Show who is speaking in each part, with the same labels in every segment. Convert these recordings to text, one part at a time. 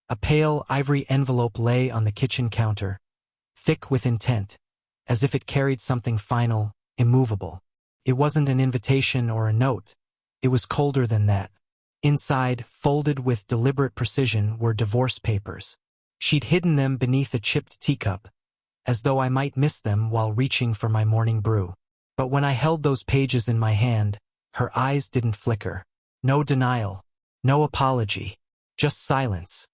Speaker 1: A pale ivory envelope lay on the kitchen counter, thick with intent, as if it carried something final, immovable. It wasn't an invitation or a note. It was colder than that. Inside, folded with deliberate precision, were divorce papers. She'd hidden them beneath a chipped teacup, as though I might miss them while reaching for my morning brew. But when I held those pages in my hand, her eyes didn't flicker. No denial, no apology, just silence.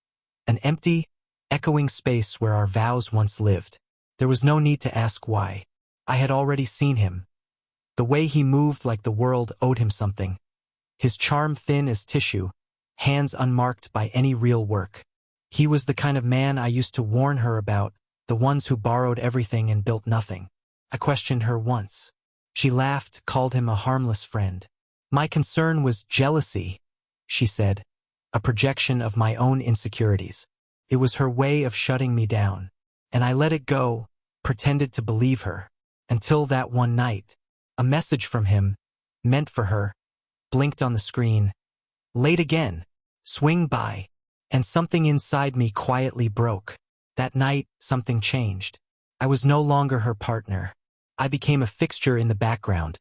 Speaker 1: An empty, echoing space where our vows once lived. There was no need to ask why. I had already seen him. The way he moved like the world owed him something. His charm thin as tissue, hands unmarked by any real work. He was the kind of man I used to warn her about, the ones who borrowed everything and built nothing. I questioned her once. She laughed, called him a harmless friend. My concern was jealousy, she said, a projection of my own insecurities. It was her way of shutting me down. And I let it go, pretended to believe her. Until that one night, a message from him, meant for her, blinked on the screen. Late again. Swing by. And something inside me quietly broke. That night, something changed. I was no longer her partner. I became a fixture in the background.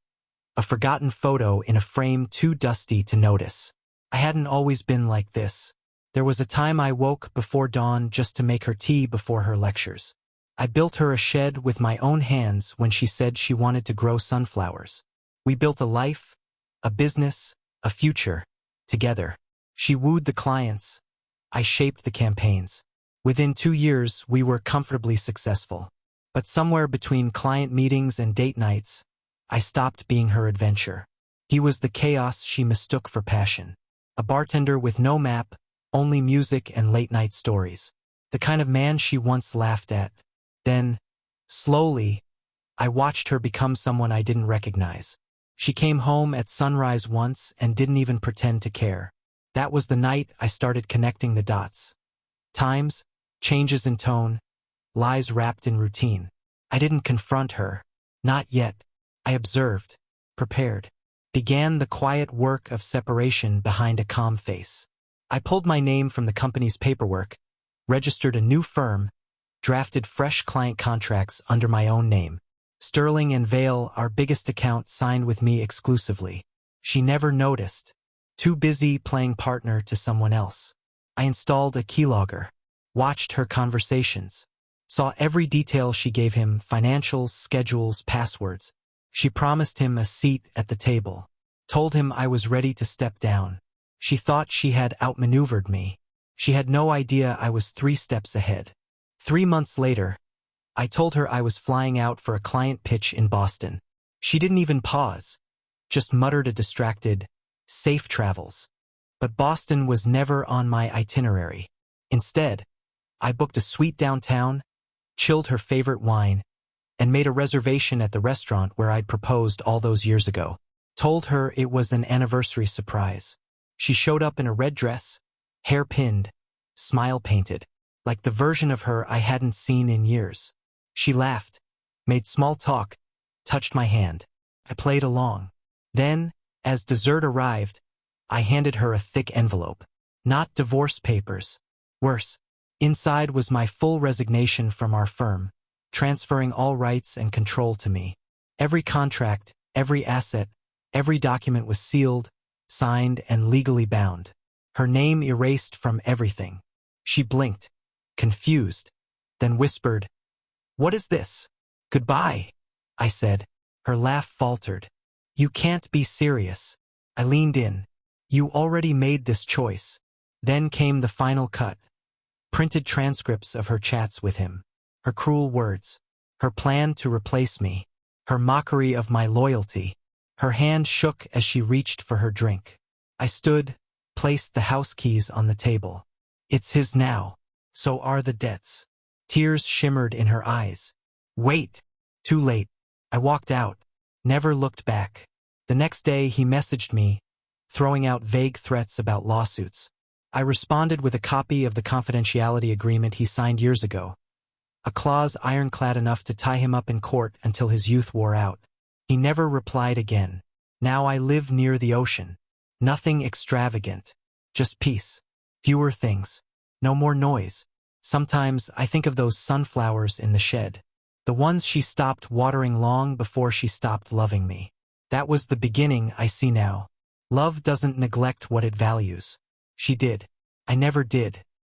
Speaker 1: A forgotten photo in a frame too dusty to notice. I hadn't always been like this. There was a time I woke before dawn just to make her tea before her lectures. I built her a shed with my own hands when she said she wanted to grow sunflowers. We built a life, a business, a future, together. She wooed the clients. I shaped the campaigns. Within 2 years, we were comfortably successful. But somewhere between client meetings and date nights, I stopped being her adventure. He was the chaos she mistook for passion. A bartender with no map, only music and late-night stories. The kind of man she once laughed at. Then, slowly, I watched her become someone I didn't recognize. She came home at sunrise once and didn't even pretend to care. That was the night I started connecting the dots. Times, changes in tone, lies wrapped in routine. I didn't confront her. Not yet. I observed, prepared. Began the quiet work of separation behind a calm face. I pulled my name from the company's paperwork, registered a new firm, drafted fresh client contracts under my own name. Sterling and Vale, our biggest account, signed with me exclusively. She never noticed. Too busy playing partner to someone else. I installed a keylogger, watched her conversations, saw every detail she gave him, financials, schedules, passwords. She promised him a seat at the table, told him I was ready to step down. She thought she had outmaneuvered me. She had no idea I was 3 steps ahead. 3 months later, I told her I was flying out for a client pitch in Boston. She didn't even pause, just muttered a distracted, "Safe travels." But Boston was never on my itinerary. Instead, I booked a suite downtown, chilled her favorite wine, and made a reservation at the restaurant where I'd proposed all those years ago. Told her it was an anniversary surprise. She showed up in a red dress, hair pinned, smile painted, like the version of her I hadn't seen in years. She laughed, made small talk, touched my hand. I played along. Then, as dessert arrived, I handed her a thick envelope. Not divorce papers. Worse, inside was my full resignation from our firm, transferring all rights and control to me. Every contract, every asset, every document was sealed, signed, and legally bound. Her name erased from everything. She blinked, confused, then whispered, "What is this?" "Goodbye," I said. Her laugh faltered. "You can't be serious." I leaned in. "You already made this choice." Then came the final cut. Printed transcripts of her chats with him. Her cruel words. Her plan to replace me. Her mockery of my loyalty. Her hand shook as she reached for her drink. I stood, placed the house keys on the table. "It's his now. So are the debts." Tears shimmered in her eyes. "Wait." Too late. I walked out, never looked back. The next day he messaged me, throwing out vague threats about lawsuits. I responded with a copy of the confidentiality agreement he signed years ago. A clause ironclad enough to tie him up in court until his youth wore out. He never replied again. Now I live near the ocean. Nothing extravagant. Just peace. Fewer things. No more noise. Sometimes I think of those sunflowers in the shed. The ones she stopped watering long before she stopped loving me. That was the beginning, I see now. Love doesn't neglect what it values. She did. I never did.